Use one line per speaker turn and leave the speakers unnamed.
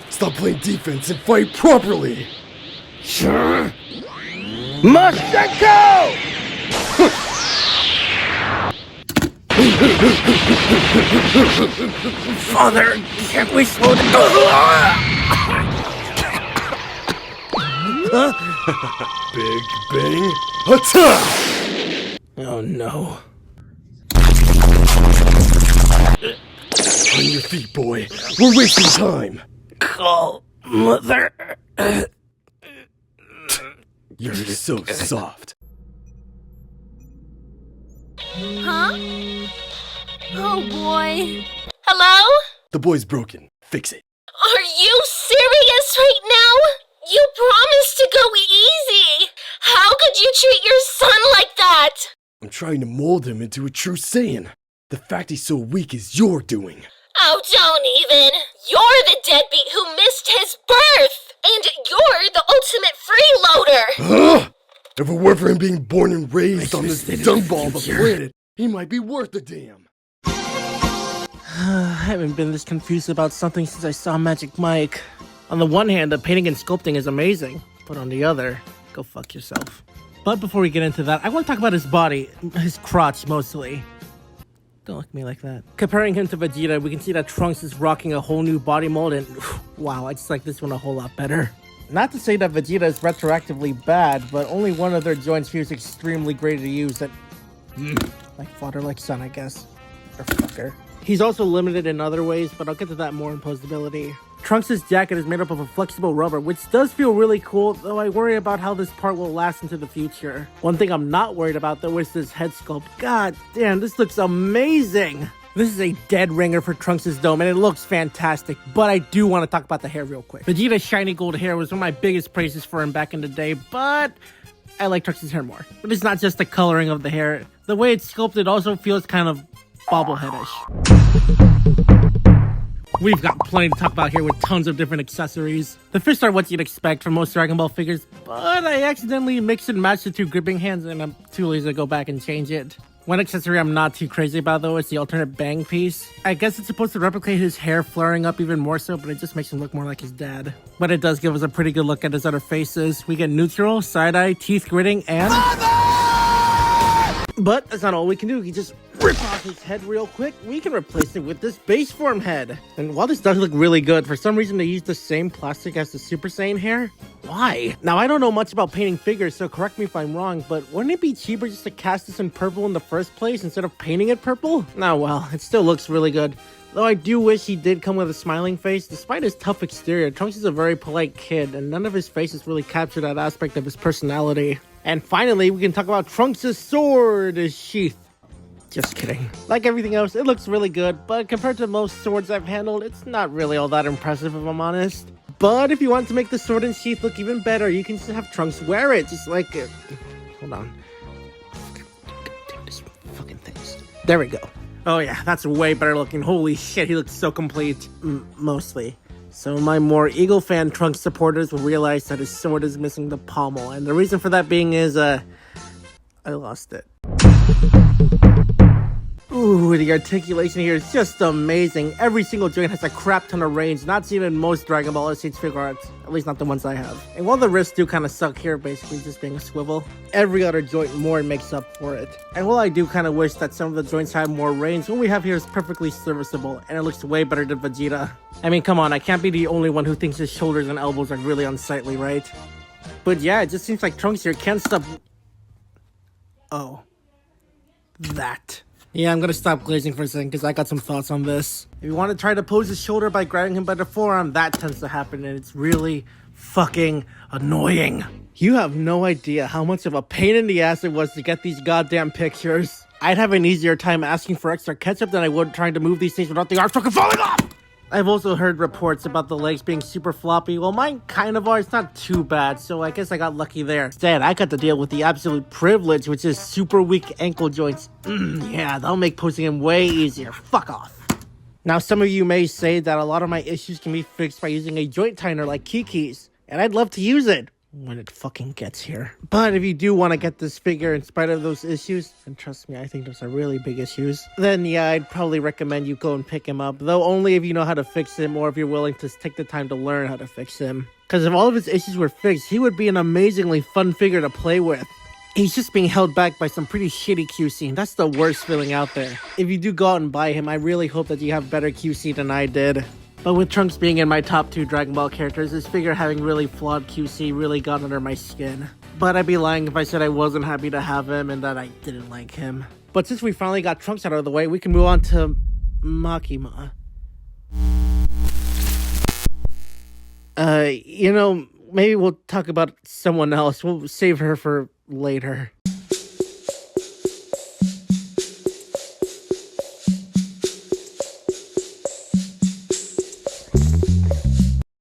Stop playing defense and fight properly!
Sure. Masako! Father, can't we slow down?
Big bang attack!
Oh no.
On your feet, boy. We're wasting time.
Call Mother.
You're so soft.
Huh? Oh boy. Hello?
The boy's broken. Fix it.
Are you serious right now? You promised to go easy. How could you treat your son like that?
I'm trying to mold him into a true Saiyan. The fact he's so weak is your doing.
Oh, don't even. You're the deadbeat who missed his birth. And you're the ultimate freeloader.
Huh? If it weren't for him being born and raised on this dung ball of a planet, he might be worth a damn.
I haven't been this confused about something since I saw Magic Mike. On the one hand, the painting and sculpting is amazing, but on the other, go fuck yourself. But before we get into that, I want to talk about his body, his crotch mostly. Don't look at me like that. Comparing him to Vegeta, we can see that Trunks is rocking a whole new body mold, and wow, I just like this one a whole lot better. Not to say that Vegeta is retroactively bad, but only one of their joints here is extremely great to use, and like father, like son, I guess. Or fucker. He's also limited in other ways, but I'll get to that more in post-ability. Trunks' jacket is made up of a flexible rubber, which does feel really cool, though I worry about how this part will last into the future. One thing I'm not worried about, though, is this head sculpt. God damn, this looks amazing! This is a dead ringer for Trunks' dome, and it looks fantastic, but I do want to talk about the hair real quick. Vegeta's shiny gold hair was one of my biggest praises for him back in the day, but I like Trunks' hair more. But it's not just the coloring of the hair. The way it's sculpted also feels kind of bobbleheadish. We've got plenty to talk about here with tons of different accessories. The fists are what you'd expect from most Dragon Ball figures, but I accidentally mixed and matched the two gripping hands and I'm too lazy to go back and change it. One accessory I'm not too crazy about though is the alternate bang piece. I guess it's supposed to replicate his hair flaring up even more so, but it just makes him look more like his dad. But it does give us a pretty good look at his other faces. We get neutral, side-eye, teeth gritting, and... But that's not all we can do. We just rip off his head real quick. We can replace it with this base form head. And while this does look really good, for some reason they used the same plastic as the Super Saiyan hair. Why? Now, I don't know much about painting figures, so correct me if I'm wrong, but wouldn't it be cheaper just to cast this in purple in the first place instead of painting it purple? Oh well, it still looks really good. Though I do wish he did come with a smiling face. Despite his tough exterior, Trunks is a very polite kid, and none of his faces really capture that aspect of his personality. And finally, we can talk about Trunks' sword sheath. Just kidding. Like everything else, it looks really good, but compared to most swords I've handled, it's not really all that impressive if I'm honest. But if you want to make the sword and sheath look even better, you can just have Trunks wear it, just like... hold on. Damn this fucking things. There we go. Oh yeah, that's way better looking. Holy shit, he looks so complete. Mostly. So my more Eagle fan Trunks supporters will realize that his sword is missing the pommel, and the reason for that being is, I lost it. Ooh, the articulation here is just amazing. Every single joint has a crap ton of range, not seen in most Dragon Ball SH Figuarts, at least not the ones I have. And while the wrists do kind of suck here, basically just being a swivel, every other joint more makes up for it. And while I do kind of wish that some of the joints had more range, what we have here is perfectly serviceable, and it looks way better than Vegeta. I mean, come on, I can't be the only one who thinks his shoulders and elbows are really unsightly, right? But yeah, it just seems like Trunks here can't stop... Oh. That. Yeah, I'm gonna stop glazing for a second because I got some thoughts on this. If you want to try to pose his shoulder by grabbing him by the forearm, that tends to happen and it's really fucking annoying. You have no idea how much of a pain in the ass it was to get these goddamn pictures. I'd have an easier time asking for extra ketchup than I would trying to move these things without the arms fucking falling off! I've also heard reports about the legs being super floppy. Well, mine kind of are. It's not too bad, so I guess I got lucky there. Instead, I got to deal with the absolute privilege, which is super weak ankle joints. Yeah, that'll make posing him way easier. Fuck off. Now, some of you may say that a lot of my issues can be fixed by using a joint tighter like Kiki's, and I'd love to use it. when it fucking gets here. But if you do want to get this figure in spite of those issues, and trust me, I think those are really big issues, then yeah, I'd probably recommend you go and pick him up, though only if you know how to fix him or if you're willing to take the time to learn how to fix him. Because if all of his issues were fixed, he would be an amazingly fun figure to play with. He's just being held back by some pretty shitty QC, and that's the worst feeling out there. If you do go out and buy him, I really hope that you have better QC than I did. But with Trunks being in my top 2 Dragon Ball characters, this figure having really flawed QC really got under my skin. But I'd be lying if I said I wasn't happy to have him and that I didn't like him. But since we finally got Trunks out of the way, we can move on to Makima. Maybe we'll talk about someone else. We'll save her for later.